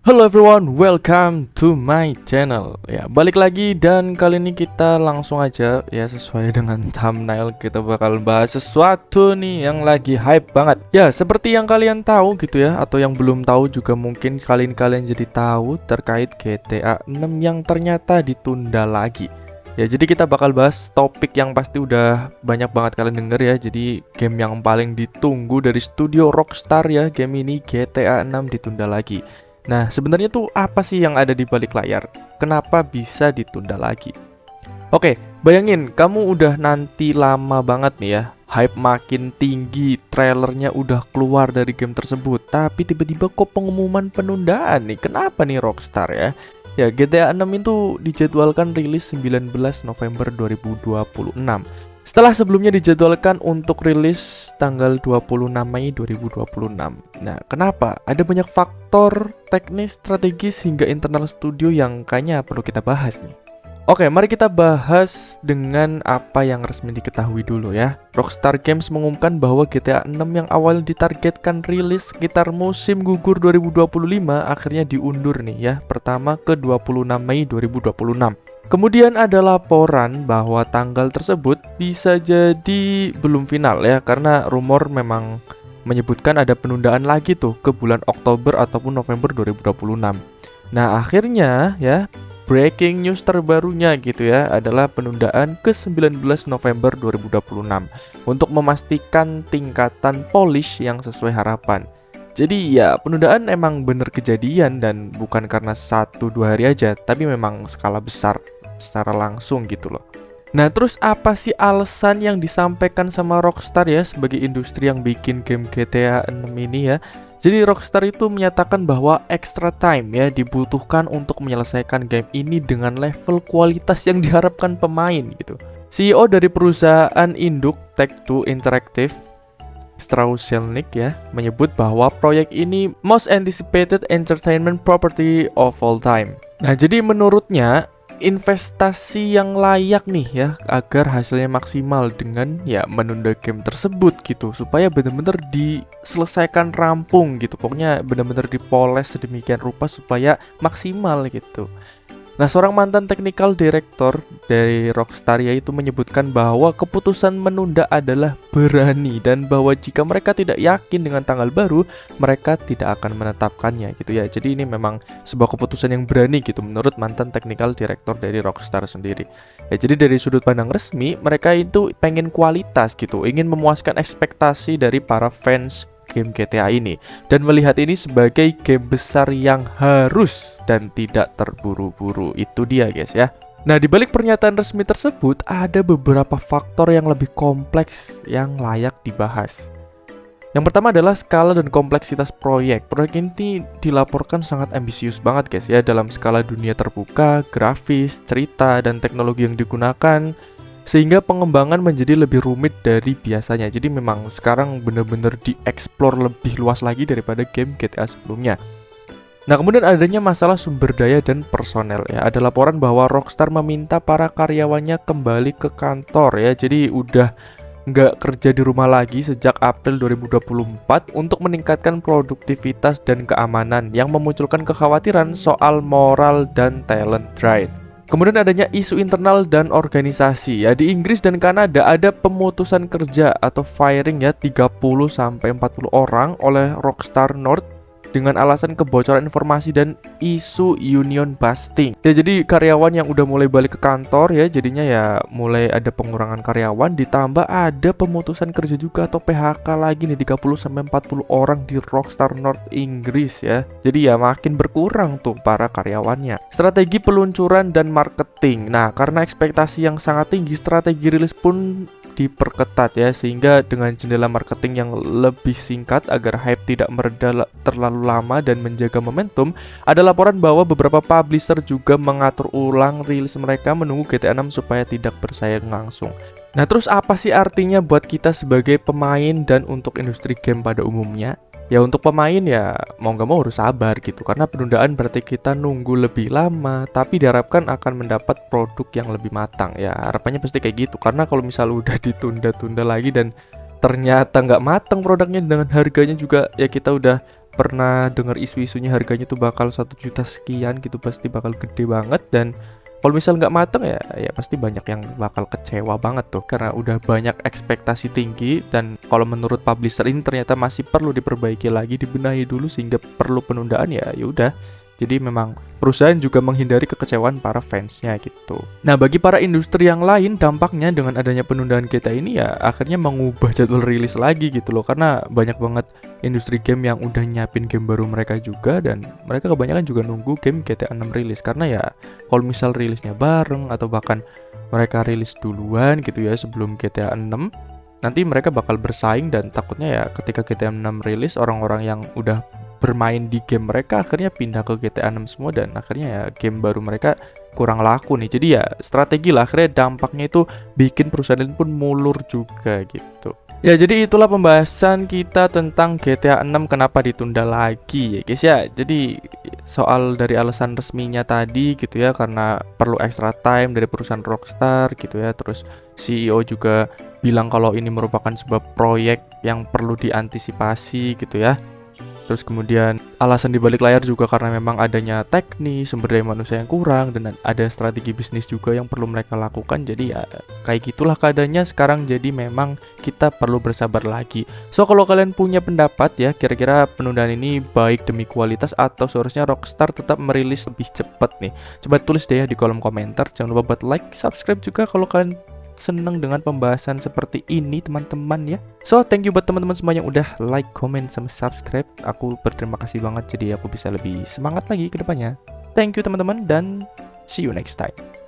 Halo everyone, welcome to my channel. Ya, balik lagi dan kali ini kita langsung aja ya sesuai dengan thumbnail kita bakal bahas sesuatu nih yang lagi hype banget. Ya, seperti yang kalian tahu gitu ya, atau yang belum tahu juga mungkin kalian jadi tahu terkait GTA 6 yang ternyata ditunda lagi. Ya, jadi kita bakal bahas topik yang pasti udah banyak banget kalian denger ya. Jadi game yang paling ditunggu dari studio Rockstar ya, game ini GTA 6 ditunda lagi. Nah, sebenarnya tuh apa sih yang ada di balik layar? Kenapa bisa ditunda lagi? Oke, bayangin kamu udah nanti lama banget nih ya. Hype makin tinggi, trailernya udah keluar dari game tersebut, tapi tiba-tiba kok pengumuman penundaan nih. Kenapa nih Rockstar ya? Ya, GTA 6 itu dijadwalkan rilis 19 November 2026. Setelah sebelumnya dijadwalkan untuk rilis tanggal 26 Mei 2026. Nah, kenapa? Ada banyak faktor teknis, strategis, hingga internal studio yang kayaknya perlu kita bahas nih. Oke, mari kita bahas dengan apa yang resmi diketahui dulu ya. Rockstar Games mengumumkan bahwa GTA 6 yang awal ditargetkan rilis sekitar musim gugur 2025 akhirnya diundur nih ya, pertama ke 26 Mei 2026. Kemudian ada laporan bahwa tanggal tersebut bisa jadi belum final ya, karena rumor memang menyebutkan ada penundaan lagi tuh ke bulan Oktober ataupun November 2026. Nah, akhirnya ya, breaking news terbarunya gitu ya adalah penundaan ke 19 November 2026 untuk memastikan tingkatan polish yang sesuai harapan. Jadi ya, penundaan emang bener kejadian dan bukan karena 1-2 hari aja, tapi memang skala besar secara langsung gitu loh. Nah, terus apa sih alasan yang disampaikan sama Rockstar ya sebagai industri yang bikin game GTA 6 ini ya? Jadi Rockstar itu menyatakan bahwa extra time ya dibutuhkan untuk menyelesaikan game ini dengan level kualitas yang diharapkan pemain gitu. CEO dari perusahaan induk Take-Two Interactive, Strauss Zelnick ya, menyebut bahwa proyek ini most anticipated entertainment property of all time. Nah, jadi menurutnya investasi yang layak nih ya agar hasilnya maksimal dengan ya menunda game tersebut gitu, supaya benar-benar diselesaikan rampung gitu. Pokoknya benar-benar dipoles sedemikian rupa supaya maksimal gitu. Nah, seorang mantan technical director dari Rockstar yaitu menyebutkan bahwa keputusan menunda adalah berani dan bahwa jika mereka tidak yakin dengan tanggal baru, mereka tidak akan menetapkannya gitu ya. Jadi ini memang sebuah keputusan yang berani gitu menurut mantan technical director dari Rockstar sendiri. Ya, jadi dari sudut pandang resmi, mereka itu pengen kualitas gitu, ingin memuaskan ekspektasi dari para fans game GTA ini dan melihat ini sebagai game besar yang harus dan tidak terburu-buru. Itu dia guys ya. Nah, di balik pernyataan resmi tersebut ada beberapa faktor yang lebih kompleks yang layak dibahas. Yang pertama adalah skala dan kompleksitas proyek. Proyek ini dilaporkan sangat ambisius banget guys ya, dalam skala dunia terbuka, grafis, cerita, dan teknologi yang digunakan, sehingga pengembangan menjadi lebih rumit dari biasanya. Jadi memang sekarang bener-bener dieksplor lebih luas lagi daripada game GTA sebelumnya. Nah, kemudian adanya masalah sumber daya dan personel ya. Ada laporan bahwa Rockstar meminta para karyawannya kembali ke kantor ya. Jadi udah nggak kerja di rumah lagi sejak April 2024 untuk meningkatkan produktivitas dan keamanan, yang memunculkan kekhawatiran soal moral dan talent drain. Kemudian adanya isu internal dan organisasi ya. Di Inggris dan Kanada ada pemutusan kerja atau firing ya 30-40 orang oleh Rockstar North dengan alasan kebocoran informasi dan isu union busting. Ya, jadi karyawan yang udah mulai balik ke kantor ya, jadinya ya mulai ada pengurangan karyawan, ditambah ada pemutusan kerja juga atau PHK lagi nih 30-40 orang di Rockstar North Inggris ya. Jadi ya makin berkurang tuh para karyawannya. Strategi peluncuran dan marketing. Nah, karena ekspektasi yang sangat tinggi, strategi rilis pun diperketat ya, sehingga dengan jendela marketing yang lebih singkat agar hype tidak mereda terlalu lama dan menjaga momentum. Ada laporan bahwa beberapa publisher juga mengatur ulang rilis mereka menunggu GTA 6 supaya tidak bersaing langsung. Nah, terus apa sih artinya buat kita sebagai pemain dan untuk industri game pada umumnya? Ya, untuk pemain ya mau nggak mau harus sabar gitu, karena penundaan berarti kita nunggu lebih lama, tapi diharapkan akan mendapat produk yang lebih matang. Ya harapannya pasti kayak gitu, karena kalau misal udah ditunda-tunda lagi dan ternyata nggak matang produknya dengan harganya juga ya kita udah pernah dengar isu-isunya harganya tuh bakal 1 juta sekian gitu, pasti bakal gede banget. Dan kalau misal nggak mateng ya pasti banyak yang bakal kecewa banget tuh, karena udah banyak ekspektasi tinggi. Dan kalau menurut publisher ini ternyata masih perlu diperbaiki lagi, dibenahi dulu sehingga perlu penundaan, ya udah. Jadi memang perusahaan juga menghindari kekecewaan para fansnya gitu. Nah, bagi para industri yang lain, dampaknya dengan adanya penundaan GTA ini ya akhirnya mengubah jadwal rilis lagi gitu loh. Karena banyak banget industri game yang udah nyiapin game baru mereka juga, dan mereka kebanyakan juga nunggu game GTA 6 rilis. Karena ya kalau misal rilisnya bareng atau bahkan mereka rilis duluan gitu ya sebelum GTA 6, nanti mereka bakal bersaing, dan takutnya ya ketika GTA 6 rilis, orang-orang yang udah bermain di game mereka akhirnya pindah ke GTA 6 semua, dan akhirnya ya game baru mereka kurang laku nih. Jadi ya strategi lah, akhirnya dampaknya itu bikin perusahaan pun mulur juga gitu. Ya, jadi itulah pembahasan kita tentang GTA 6 kenapa ditunda lagi ya guys ya. Jadi soal dari alasan resminya tadi gitu ya, karena perlu extra time dari perusahaan Rockstar gitu ya. Terus CEO juga bilang kalau ini merupakan sebuah proyek yang perlu diantisipasi gitu ya. Terus kemudian alasan di balik layar juga karena memang adanya teknis, sumber daya manusia yang kurang, dan ada strategi bisnis juga yang perlu mereka lakukan. Jadi ya kayak gitulah keadaannya sekarang, jadi memang kita perlu bersabar lagi. So kalau kalian punya pendapat ya, kira-kira penundaan ini baik demi kualitas atau seharusnya Rockstar tetap merilis lebih cepat nih? Coba tulis deh ya di kolom komentar. Jangan lupa buat like, subscribe juga kalau kalian seneng dengan pembahasan seperti ini teman-teman ya. So thank you buat teman-teman semua yang udah like, comment, sama subscribe. Aku berterima kasih banget, jadi aku bisa lebih semangat lagi ke depannya. Thank you teman-teman, dan see you next time.